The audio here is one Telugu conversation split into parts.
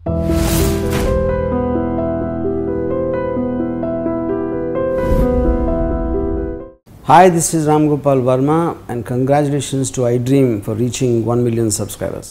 Hi, this is Ram Gopal Verma and congratulations to iDream for reaching 1 million subscribers.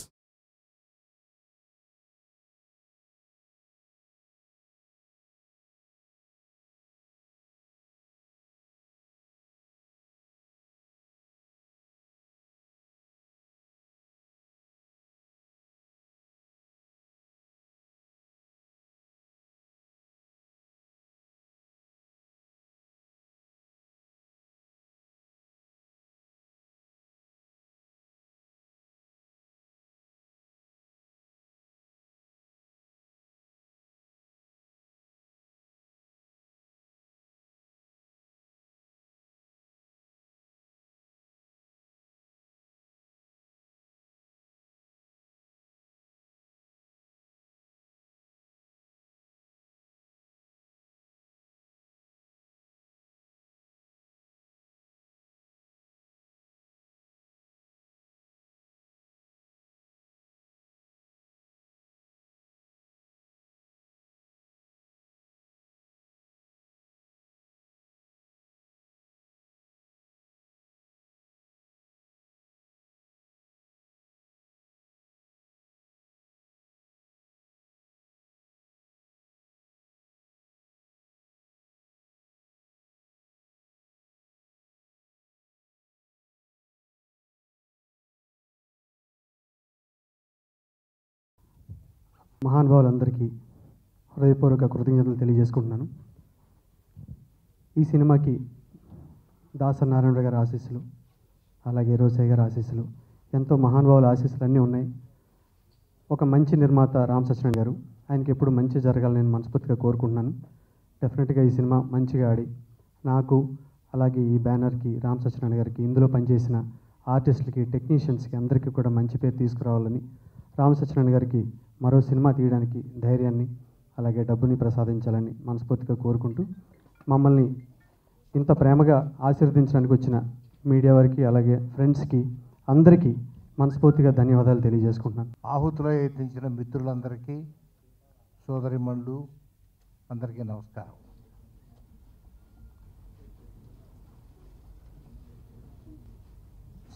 మహానుభావులందరికీ హృదయపూర్వక కృతజ్ఞతలు తెలియజేసుకుంటున్నాను. ఈ సినిమాకి దాసరి నారాయణ గారి ఆశీస్సులు, అలాగే రోసయ్య గారి ఆశీస్సులు, ఎంతో మహానుభావుల ఆశీస్సులు అన్నీ ఉన్నాయి. ఒక మంచి నిర్మాత రామ్ సత్యనారాయణ గారు, ఆయనకి ఎప్పుడు మంచి జరగాలని నేను మనస్ఫూర్తిగా కోరుకుంటున్నాను. డెఫినెట్గా ఈ సినిమా మంచిగా ఆడి నాకు, అలాగే ఈ బ్యానర్కి, రామ్ సత్యనారాయణ గారికి, ఇందులో పనిచేసిన ఆర్టిస్టులకి, టెక్నీషియన్స్కి అందరికీ కూడా మంచి పేరు తీసుకురావాలని, రామ్ సత్యనారాయణ గారికి మరో సినిమా తీయడానికి ధైర్యాన్ని, అలాగే డబ్బుని ప్రసాదించాలని మనస్ఫూర్తిగా కోరుకుంటూ, మమ్మల్ని ఇంత ప్రేమగా ఆశీర్వదించడానికి వచ్చిన మీడియా వారికి, అలాగే ఫ్రెండ్స్కి అందరికీ మనస్ఫూర్తిగా ధన్యవాదాలు తెలియజేసుకుంటున్నాను. ఆహుతిలో యత్నించిన మిత్రులందరికీ, సోదరిమణులు అందరికీ నమస్కారం.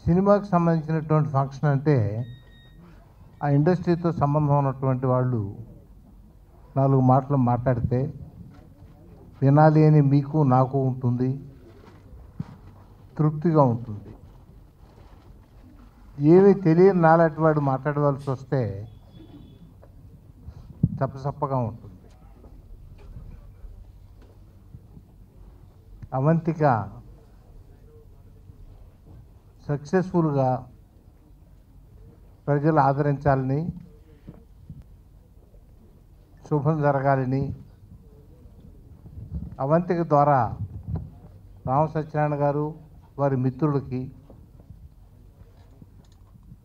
సినిమాకి సంబంధించినటువంటి ఫంక్షన్ అంటే ఆ ఇండస్ట్రీతో సంబంధం ఉన్నటువంటి వాళ్ళు 4 మాటలు మాట్లాడితే వినాలి అని మీకు నాకు ఉంటుంది, తృప్తిగా ఉంటుంది. ఏమీ తెలియని నాలాంటి వాడు మాట్లాడవలసి వస్తే చప్పచప్పగా ఉంటుంది. అవంతిక సక్సెస్ఫుల్గా ప్రజలు ఆదరించాలని, శుభం జరగాలని, అవంతిక ద్వారా రామ సత్యనారాయణ గారు వారి మిత్రులకి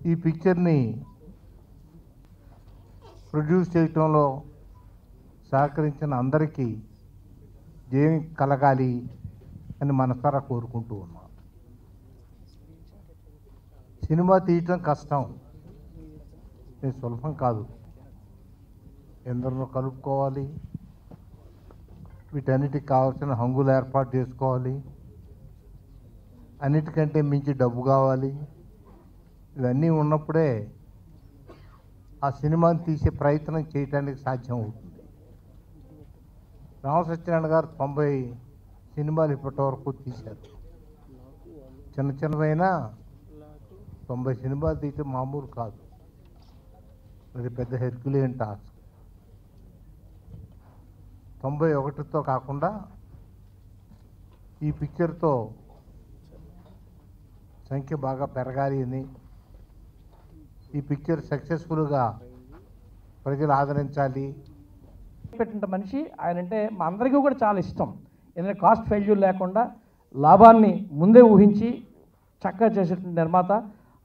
ఈ పిక్చర్ని ప్రొడ్యూస్ చేయటంలో సహకరించిన అందరికీ జయం కలగాలి అని మనసారా కోరుకుంటూ ఉన్నాం. సినిమా తీయటం కష్టం, సులభం కాదు. ఎందరినో కలుపుకోవాలి, వీటన్నిటికి కావాల్సిన హంగులు ఏర్పాటు చేసుకోవాలి, అన్నిటికంటే మించి డబ్బు కావాలి. ఇవన్నీ ఉన్నప్పుడే ఆ సినిమాని తీసే ప్రయత్నం చేయటానికి సాధ్యం అవుతుంది. రామ సత్యనారాయణ గారు 90 సినిమాలు ఇప్పటి వరకు తీశారు. చిన్న చిన్నవైనా 90 సినిమాలు తీయటం మామూలు కాదు, అది పెద్ద హెర్క్యులియన్ టాస్క్. 91తో కాకుండా ఈ పిక్చర్తో సంఖ్య బాగా పెరగాలి అని, ఈ పిక్చర్ సక్సెస్ఫుల్గా ప్రజలు ఆదరించాలి. పెట్టిన మనిషి ఆయన అంటే మా అందరికీ కూడా చాలా ఇష్టం. ఎందుకంటే కాస్ట్ ఫెయిల్యూర్ లేకుండా లాభాన్ని ముందే ఊహించి చక్కగా చేసేటువంటి నిర్మాత.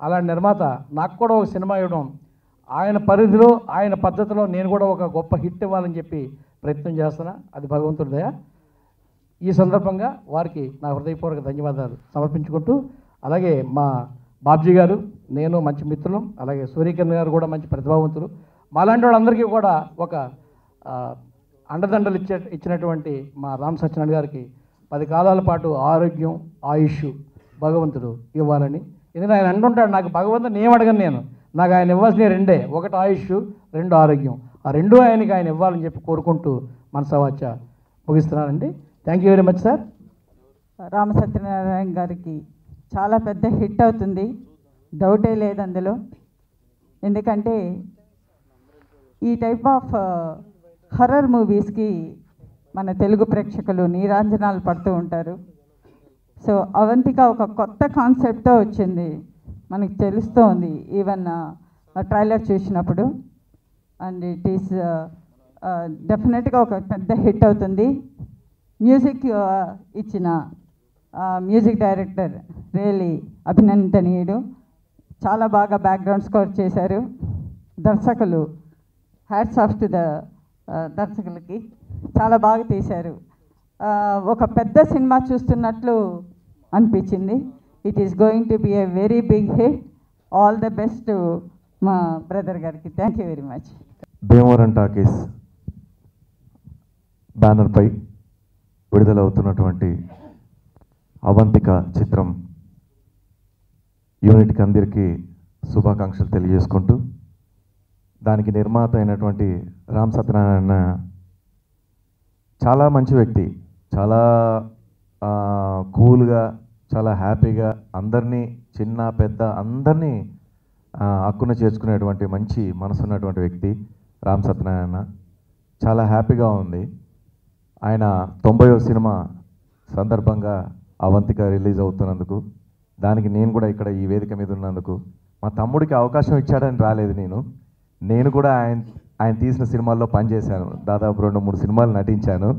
అలాంటి నిర్మాత నాకు కూడా ఒక సినిమా ఇవ్వడం, ఆయన పరిధిలో ఆయన పద్ధతిలో నేను కూడా ఒక గొప్ప హిట్ ఇవ్వాలని చెప్పి ప్రయత్నం చేస్తున్నా. అది భగవంతుడి దయ. ఈ సందర్భంగా వారికి నా హృదయపూర్వక ధన్యవాదాలు సమర్పించుకుంటూ, అలాగే మా బాబ్జీ గారు, నేను మంచి మిత్రులం, అలాగే సూర్యకిరణ్ గారు కూడా మంచి ప్రతిభావంతులు. మాలాంటి వాళ్ళందరికీ కూడా ఒక అండదండలు ఇచ్చినటువంటి మా రామ్ సత్యనారాయణ గారికి 10 కాలాల పాటు ఆరోగ్యం ఆయుష్ భగవంతుడు ఇవ్వాలని. ఎందుకంటే ఆయన అంటుంటాడు, నాకు భగవంతుని ఏం అడగను నేను, నాకు ఆయన ఇవ్వాల్సిన 2, 1 ఆయుష్, 2 ఆరోగ్యం, ఆ 2 ఆయనకి ఆయన ఇవ్వాలని చెప్పి కోరుకుంటూ మనసవాచ ముగిస్తున్నానండి. Thank you very much sir. Rama Satyanarayana గారికి చాలా పెద్ద హిట్ అవుతుంది, డౌటే లేదు అందులో. ఎందుకంటే ఈ టైప్ ఆఫ్ హర్రర్ మూవీస్కి మన తెలుగు ప్రేక్షకులు నీరాంజనాలు పడుతూ ఉంటారు. సో అవంతిక ఒక కొత్త కాన్సెప్ట్తో వచ్చింది, మనకి తెలుస్తూ ఉంది ఈవెన్ ట్రైలర్ చూసినప్పుడు. అండ్ ఇట్ ఈస్ డెఫినెట్గా ఒక పెద్ద హిట్ అవుతుంది. మ్యూజిక్ ఇచ్చిన మ్యూజిక్ డైరెక్టర్ రియలీ అభినందనీయుడు, చాలా బాగా బ్యాక్గ్రౌండ్ స్కోర్ చేశారు. దర్శకులు హ్యాట్స్ ఆఫ్ టు ద దర్శకులకి, చాలా బాగా తీశారు. ఒక పెద్ద సినిమా చూస్తున్నట్లు అనిపించింది. It is going to be a very big hit. All the best మా బ్రదర్ గారికి. Thank you very much. Bhimavaram talkies బ్యానర్పై విడుదలవుతున్నటువంటి అవంతిక చిత్రం యూనిట్కి అందరికీ శుభాకాంక్షలు తెలియజేసుకుంటూ, దానికి నిర్మాత అయినటువంటి రామ్ సత్యనారాయణ చాలా మంచి వ్యక్తి, చాలా కూల్గా, చాలా హ్యాపీగా అందరినీ, చిన్న పెద్ద అందరినీ హక్కున చేర్చుకునేటువంటి మంచి మనసున్నటువంటి వ్యక్తి రామ్ సత్యనారాయణ. చాలా హ్యాపీగా ఉంది. ఆయన 90వ సినిమా సందర్భంగా అవంతిక రిలీజ్ అవుతున్నందుకు, దానికి నేను కూడా ఇక్కడ ఈ వేదిక మీద ఉన్నందుకు, మా తమ్ముడికి అవకాశం ఇచ్చాడని రాలేదు నేను కూడా ఆయన తీసిన సినిమాల్లో పనిచేశాను. దాదాపు 2-3 సినిమాలు నటించాను.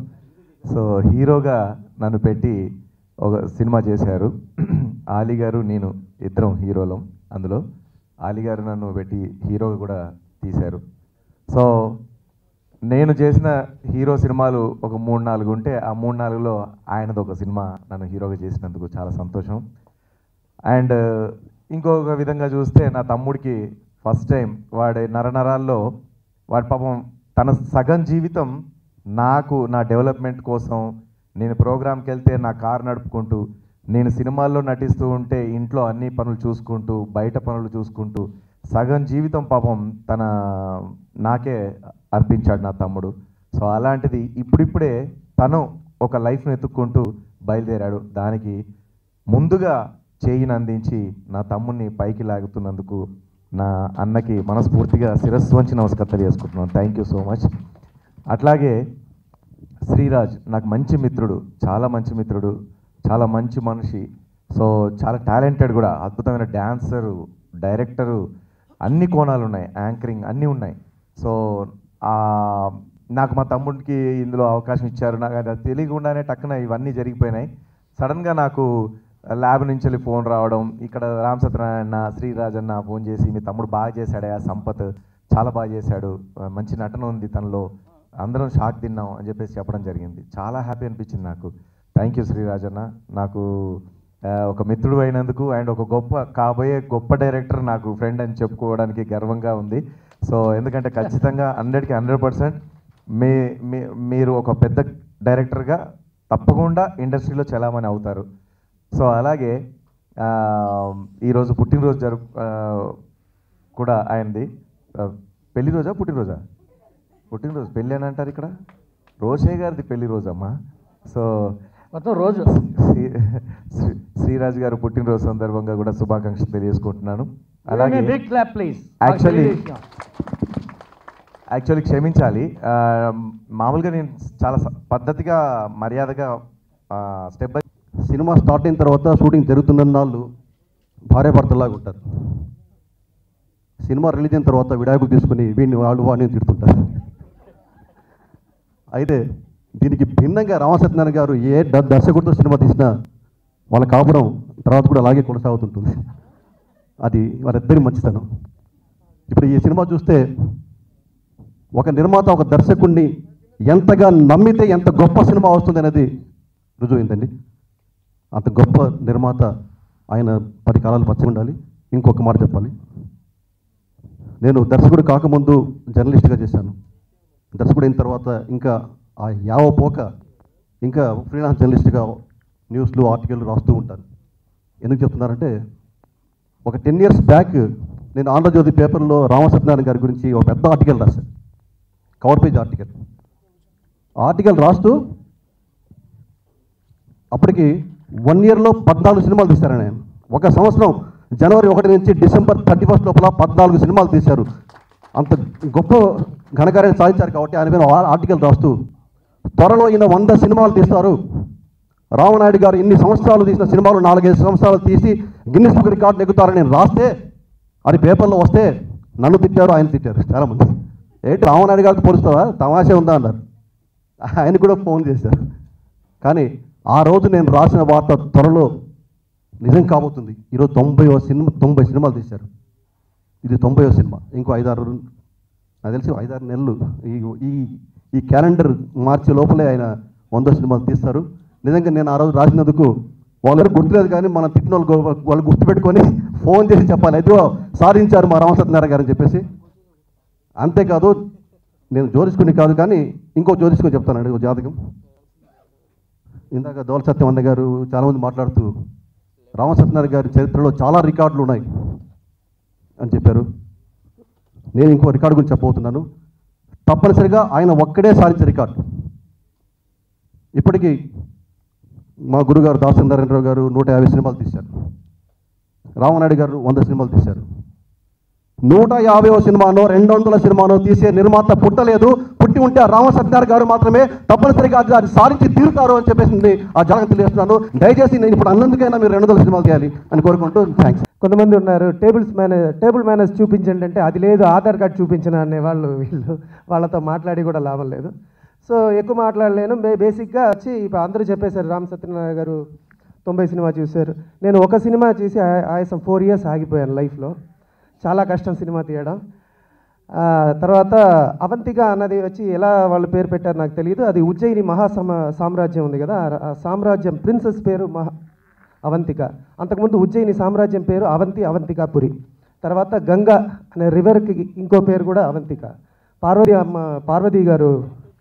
సో హీరోగా నన్ను పెట్టి ఒక సినిమా చేశారు. ఆలీ గారు నేను ఇద్దరం హీరోలం. అందులో ఆలీ గారు నన్ను పెట్టి హీరోగా కూడా తీశారు. సో నేను చేసిన హీరో సినిమాలు ఒక 3-4 ఉంటే, ఆ 3-4లో ఆయనది ఒక సినిమా నన్ను హీరోగా చేసినందుకు చాలా సంతోషం. అండ్ ఇంకొక విధంగా చూస్తే, నా తమ్ముడికి ఫస్ట్ టైం వాడి నరనరాల్లో వాడి పాపం తన సగం జీవితం నాకు, నా డెవలప్మెంట్ కోసం, నేను ప్రోగ్రామ్కి వెళ్తే నా కారు నడుపుకుంటూ, నేను సినిమాల్లో నటిస్తూ ఉంటే ఇంట్లో అన్ని పనులు చూసుకుంటూ, బయట పనులు చూసుకుంటూ, సగం జీవితం పాపం నాకే అర్పించాడు నా తమ్ముడు. సో అలాంటిది ఇప్పుడిప్పుడే తను ఒక లైఫ్ను ఎత్తుక్కుంటూ బయలుదేరాడు. దానికి ముందుగా చేయిని అందించి నా తమ్ముడిని పైకి లాగుతున్నందుకు నా అన్నకి మనస్ఫూర్తిగా శిరస్సు వంచి నమస్కారం చేసుకుంటున్నాను. Thank you so much. అట్లాగే శ్రీరాజ్ నాకు మంచి మిత్రుడు, చాలా మంచి మిత్రుడు, చాలా మంచి మనిషి. సో చాలా టాలెంటెడ్ కూడా, అద్భుతమైన డ్యాన్సరు, డైరెక్టరు, అన్ని కోణాలు ఉన్నాయి, యాంకరింగ్ అన్నీ ఉన్నాయి. సో నాకు మా తమ్ముడికి ఇందులో అవకాశం ఇచ్చారు. నాకు అది తెలియకుండానే టక్కున ఇవన్నీ జరిగిపోయినాయి. సడన్గా నాకు ల్యాబ్ నుంచి వెళ్ళి ఫోన్ రావడం, ఇక్కడ రామ్ సత్యనారాయణ, శ్రీరాజ్ అన్న ఫోన్ చేసి, మీ తమ్ముడు బాగా చేశాడే, ఆ సంపత్ చాలా బాగా చేశాడు, మంచి నటన ఉంది తనలో, అందరం షాక్ తిన్నాం అని చెప్పేసి చెప్పడం జరిగింది. చాలా హ్యాపీ అనిపించింది నాకు. థ్యాంక్ యూ శ్రీరాజ్ అన్న. నాకు ఒక మిత్రుడు అయినందుకు అండ్ ఒక కాబోయే గొప్ప డైరెక్టర్ నాకు ఫ్రెండ్ అని చెప్పుకోవడానికి గర్వంగా ఉంది. సో ఎందుకంటే ఖచ్చితంగా 100కి 100% మీరు ఒక పెద్ద డైరెక్టర్గా తప్పకుండా ఇండస్ట్రీలో చలామణి అవుతారు. సో అలాగే ఈరోజు పుట్టినరోజు కూడా ఆయనది. పెళ్లి రోజా పుట్టినరోజా? పుట్టినరోజు. పెళ్ళి అని అంటారు ఇక్కడ. రోషయ్య గారిది పెళ్లి రోజమ్మా. సో మొత్తం రోజు శ్రీరాజ్ గారు పుట్టినరోజు సందర్భంగా కూడా శుభాకాంక్షలు తెలియజేసుకుంటున్నాను. అలాగే యాక్చువల్లీ క్షమించాలి, మామూలుగా నేను చాలా పద్ధతిగా మర్యాదగా స్టెప్ బై సినిమా స్టార్ట్ అయిన తర్వాత షూటింగ్ జరుగుతున్న నాళ్ళు భార్యాభర్తలాగా ఉంటారు. సినిమా రిలీజ్ అయిన తర్వాత విడాకులు తీసుకుని వాడిని తిడుతుంటారు. అయితే దీనికి భిన్నంగా రామసత్యనారాయణ గారు ఏ దర్శకుడితో సినిమా తీసినా వాళ్ళ కాపురం తర్వాత కూడా అలాగే కొనసాగుతుంటుంది. అది వారిద్దరి మంచితనం. ఇప్పుడు ఈ సినిమా చూస్తే ఒక నిర్మాత ఒక దర్శకుడిని ఎంతగా నమ్మితే ఎంత గొప్ప సినిమా వస్తుంది అనేది రుజువైందండి. అంత గొప్ప నిర్మాత ఆయన 10 కాలాలు పచ్చి ఉండాలి. ఇంకొక మాట చెప్పాలి, నేను దర్శకుడు కాకముందు జర్నలిస్ట్గా చేశాను. దర్శకుడు అయిన తర్వాత ఇంకా ఆ యావపోక ఇంకా ఫ్రీలాన్స్ జర్నలిస్ట్గా న్యూస్లు ఆర్టికల్ రాస్తూ ఉంటాను. ఎందుకు చెప్తున్నారంటే ఒక 10 years బ్యాక్ నేను ఆంధ్రజ్యోతి పేపర్లో రామసత్యనారాయణ గారి గురించి ఒక పెద్ద ఆర్టికల్ రాశాను, కవర్ పేజ్ ఆర్టికల్ రాస్తూ అప్పటికి 1 yearలో 14 సినిమాలు తీశారని ఆయన. ఒక సంవత్సరం జనవరి 1 నుంచి డిసెంబర్ 31 లోపల 14 సినిమాలు తీశారు. అంత గొప్ప ఘనకార్యం సాధించారు కాబట్టి ఆయన మీద ఆర్టికల్ రాస్తూ త్వరలో ఈయన 100 సినిమాలు తీస్తారు, రామనాయుడు గారు ఇన్ని సంవత్సరాలు తీసిన సినిమాలు 4-5 సంవత్సరాలు తీసి గిన్నిస్ బుక్ రికార్డు ఎక్కుతారని నేను రాస్తే అది పేపర్లో వస్తే నన్ను తిట్టారు, ఆయన తిట్టారు చాలామంది. ఏంటి రామనాయుడు గారికి పోలుస్తావా, తమాషా ఉందా అన్నారు. ఆయన కూడా ఫోన్ చేశారు. కానీ ఆ రోజు నేను రాసిన వార్త త్వరలో నిజం కాబోతుంది. ఈరోజు 90 సినిమాలు తీశారు. ఇది 90వ సినిమా. ఇంకో 5-6 నాకు తెలిసి 5-6 నెలలు ఈ క్యాలెండర్ మార్చి లోపలే ఆయన 100 సినిమాలు తీస్తారు. నిజంగా నేను ఆ రోజు రాసినందుకు వాళ్ళెవరు గుర్తులేదు, కానీ మన తిట్టిన వాళ్ళు గుర్తుపెట్టుకొని ఫోన్ చేసి చెప్పాలి, అయితే సాధించారు మా రామసత్యనారాయణ గారు అని చెప్పేసి. అంతేకాదు నేను జోడించుకుని కాదు, కానీ ఇంకో జోడించుకొని చెప్తానండి. ఒక జాతకం ఇందాక దోల సత్యం అన్న గారు చాలామంది మాట్లాడుతూ రామసత్యనారాయణ గారి చరిత్రలో చాలా రికార్డులు ఉన్నాయి అని చెప్పారు. నేను ఇంకో రికార్డు గురించి చెప్పబోతున్నాను. తప్పనిసరిగా ఆయన ఒక్కడే సాధించే రికార్డు. ఇప్పటికీ మా గురుగారు దాసనారాయణరావు గారు 150 సినిమాలు తీశారు. రామనాయుడు గారు 100 సినిమాలు తీశారు. 150వ సినిమానో 200ల సినిమానో తీసే నిర్మాత పుట్టలేదు. పుట్టి ఉంటే ఆ రామసత్యనారాయణ గారు మాత్రమే తప్పనిసరిగా అది సాధించి తీరుతారు అని చెప్పేసి ఆ జాగ్రత్త తెలియజేస్తున్నాను. దయచేసి నేను ఇప్పుడు అన్నందుకైనా మీరు 200 సినిమాలు చేయాలి అని కోరుకుంటూ థ్యాంక్స్. కొంతమంది ఉన్నారు టేబుల్ మేనేజ్ చూపించండి అంటే అది లేదు, ఆధార్ కార్డు చూపించిన అనేవాళ్ళు. వాళ్ళతో మాట్లాడి కూడా లాభం లేదు. సో ఎక్కువ మాట్లాడలేను. బేసిక్గా వచ్చి ఇప్పుడు అందరూ చెప్పేశారు. రామ్ సత్యనారాయణ గారు 90 సినిమా చూశారు. నేను ఒక సినిమా చూసి ఆయాసం 4 years ఆగిపోయాను లైఫ్లో. చాలా కష్టం సినిమా తీయడం. తర్వాత అవంతిక అన్నది వచ్చి ఎలా వాళ్ళు పేరు పెట్టారు నాకు తెలియదు. అది ఉజ్జయిని సామ్రాజ్యం ఉంది కదా, ఆ సామ్రాజ్యం ప్రిన్సెస్ పేరు అవంతిక. అంతకుముందు ఉజ్జయిని సామ్రాజ్యం పేరు అవంతికాపురి. తర్వాత గంగా అనే రివర్కి ఇంకో పేరు కూడా అవంతిక. పార్వతి గారు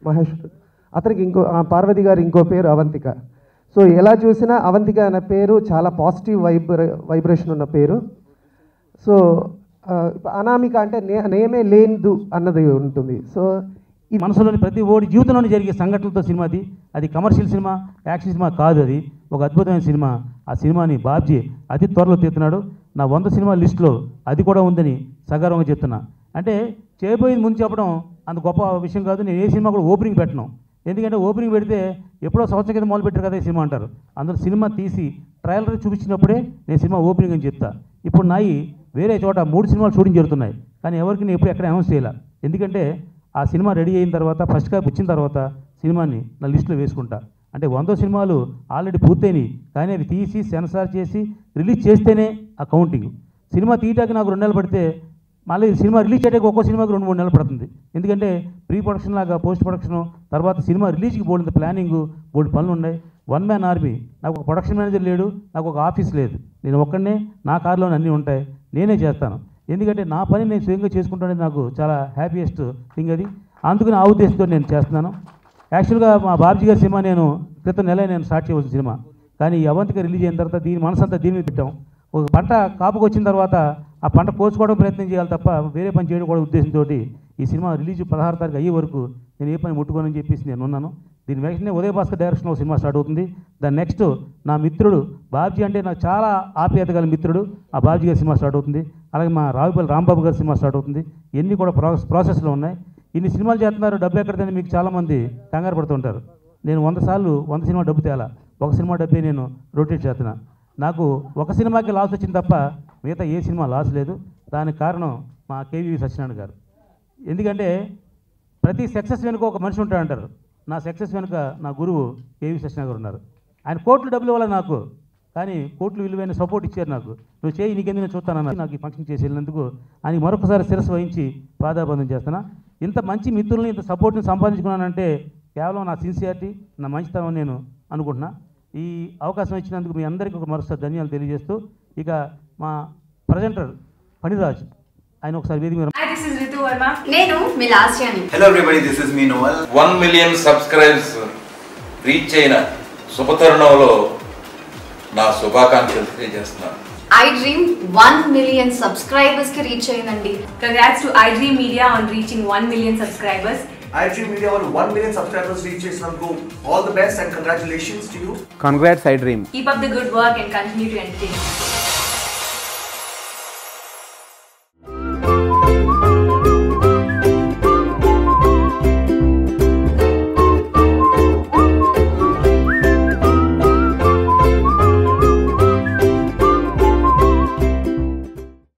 మహేశ్వర్, అతనికి పార్వతి గారు ఇంకో పేరు అవంతిక. సో ఎలా చూసినా అవంతిక అనే పేరు చాలా పాజిటివ్ వైబ్రేషన్ ఉన్న పేరు. సో అనామిక అంటే నేమే లేదు అన్నది ఉంటుంది. సో ఈ మనసులోని ప్రతి ఓడి జీవితంలోని జరిగే సంఘటనలతో సినిమాది. అది కమర్షియల్ సినిమా, యాక్షన్ సినిమా కాదు. అది ఒక అద్భుతమైన సినిమా. ఆ సినిమాని బాబ్జీ అతి త్వరలో తీస్తున్నాడు. నా 100 సినిమా లిస్టులో అది కూడా ఉందని సగర్వంగా చెప్తున్నా. అంటే చేయబోయేది ముందు చెప్పడం అంత గొప్ప విషయం కాదు. నేను ఏ సినిమా కూడా ఓపెనింగ్ పెట్టను. ఎందుకంటే ఓపెనింగ్ పెడితే ఎప్పుడో సంవత్సరం కింద మొదలు పెట్టారు కదా ఈ సినిమా అంటారు. అందులో సినిమా తీసి ట్రయలర్ చూపించినప్పుడే నేను సినిమా ఓపెనింగ్ అని చెప్తా. ఇప్పుడు నాయి వేరే చోట 3 సినిమాలు షూటింగ్ జరుగుతున్నాయి, కానీ ఎవరికి నేను ఎప్పుడు ఎక్కడ అనౌన్స్ చేయాలి. ఎందుకంటే ఆ సినిమా రెడీ అయిన తర్వాత ఫస్ట్ కాపీ వచ్చిన తర్వాత సినిమాని నా లిస్టులో వేసుకుంటా. అంటే 100 సినిమాలు ఆల్రెడీ పూర్తయినాయి, కానీ అవి తీసి సెన్సార్ చేసి రిలీజ్ చేస్తేనే ఆ కౌంటింగ్. సినిమా తీయటానికి నాకు 2 నెలలు పడితే మళ్ళీ సినిమా రిలీజ్ చేయడానికి ఒక్కో సినిమాకి 2-3 నెలలు పడుతుంది. ఎందుకంటే ప్రీ ప్రొడక్షన్ లాగా పోస్ట్ ప్రొడక్షను, తర్వాత సినిమా రిలీజ్కి బోల్డ్ ప్లానింగ్, బోల్డ్ పనులు ఉన్నాయి. 1 man ఆర్మీ. నాకు ఒక ప్రొడక్షన్ మేనేజర్ లేడు, నాకు ఒక ఆఫీస్ లేదు. నేను ఒక్కడనే, నా కార్లోనే అన్నీ ఉంటాయి, నేనే చేస్తాను. ఎందుకంటే నా పని నేను స్వయంగా చేసుకుంటానేది నాకు చాలా హ్యాపీయెస్ట్ థింగ్ అది. అందుకని ఆ ఉద్దేశంతో నేను చేస్తున్నాను. యాక్చువల్గా మా బాబ్జీ గారి సినిమా నేను క్రితం నెల నేను స్టార్ట్ చేయవలసిన సినిమా, కానీ అవంతిక రిలీజ్ అయిన తర్వాత దీని మనసంతా దీని మీద పెట్టాం. ఒక పంట కాపుకు వచ్చిన తర్వాత ఆ పంట కోసుకోవడం ప్రయత్నం చేయాలి తప్ప వేరే పని చేయడం కూడా ఉద్దేశంతో ఈ సినిమా రిలీజ్ 16 తారీఖు అయ్యే వరకు నేను ఏ పని ముట్టుకోనని చెప్పేసి నేను ఉన్నాను. దీని వెంటనే ఉదయ భాస్కర్ డైరెక్షన్లో సినిమా స్టార్ట్ అవుతుంది. దాని నెక్స్ట్ నా మిత్రుడు బాబ్జీ అంటే నాకు చాలా ఆప్యాయత గల మిత్రుడు ఆ బాబ్జీ గారి సినిమా స్టార్ట్ అవుతుంది. అలాగే మా రావుపల్లి రాంబాబు గారి సినిమా స్టార్ట్ అవుతుంది. ఇవన్నీ కూడా ప్రాసెస్లో ఉన్నాయి. ఇన్ని సినిమాలు చేస్తున్నారు, డబ్బు ఎక్కడిదని మీకు చాలామంది కంగారు పడుతుంటారు. నేను 100 సార్లు 100 సినిమా డబ్బు తేలా, ఒక సినిమా డబ్బే నేను రొటేట్ చేస్తున్నా. నాకు ఒక సినిమాకి లాస్ వచ్చింది తప్ప మిగతా ఏ సినిమా లాస్ లేదు. దానికి కారణం మా కేవీ సత్యనారాయణ గారు. ఎందుకంటే ప్రతి సక్సెస్ వెనుక ఒక మనిషి ఉంటాడంటారు. నా సక్సెస్ వెనుక నా గురువు కేవీ సత్యనారాయణ గారు ఉన్నారు. ఆయన కోట్లు డబ్బులు ఇవ్వాలి నాకు, కానీ కోట్లు విలువైన సపోర్ట్ ఇచ్చారు నాకు. నువ్వు చేయి, నీకెందుకు నేను చూస్తానన్నా నాకు ఈ ఫంక్షన్ చేసి వెళ్ళినందుకు ఆయనకి మరొకసారి శిరస్సు వహించి పాదాబంధం చేస్తున్నా. ఇంత మంచి మిత్రుల్ని, ఇంత సపోర్ట్ని సంపాదించుకున్నానంటే కేవలం నా సిన్సియారిటీ, నా మంచితనం నేను అనుకుంటున్నా. ఈ అవకాశం ఇచ్చినందుకు మీ అందరికీ ఒక మరోసారి ధన్యవాదాలు తెలియజేస్తూ, ఇక మా ప్రజెంటర్ ఫణిరాజ్ ఆయన ఒకసారి వేదిక మీద వర్మ. నేను మీ లాస్యాని. Hello everybody, this is me Noel. 1 million subscribers reach అయిన శుభతరుణంలో నా శుభాకాంక్షలు తెలియజేస్తున్నాను. iDream 1 million subscribers కి రీచ్ అయ్యిందండి. Congrats to iDream Media on reaching 1 million subscribers. iDream Media on 1 million subscribers reach చేసినందుకు all the best and congratulations to you. Congrats iDream. Keep up the good work and continue to entertain us.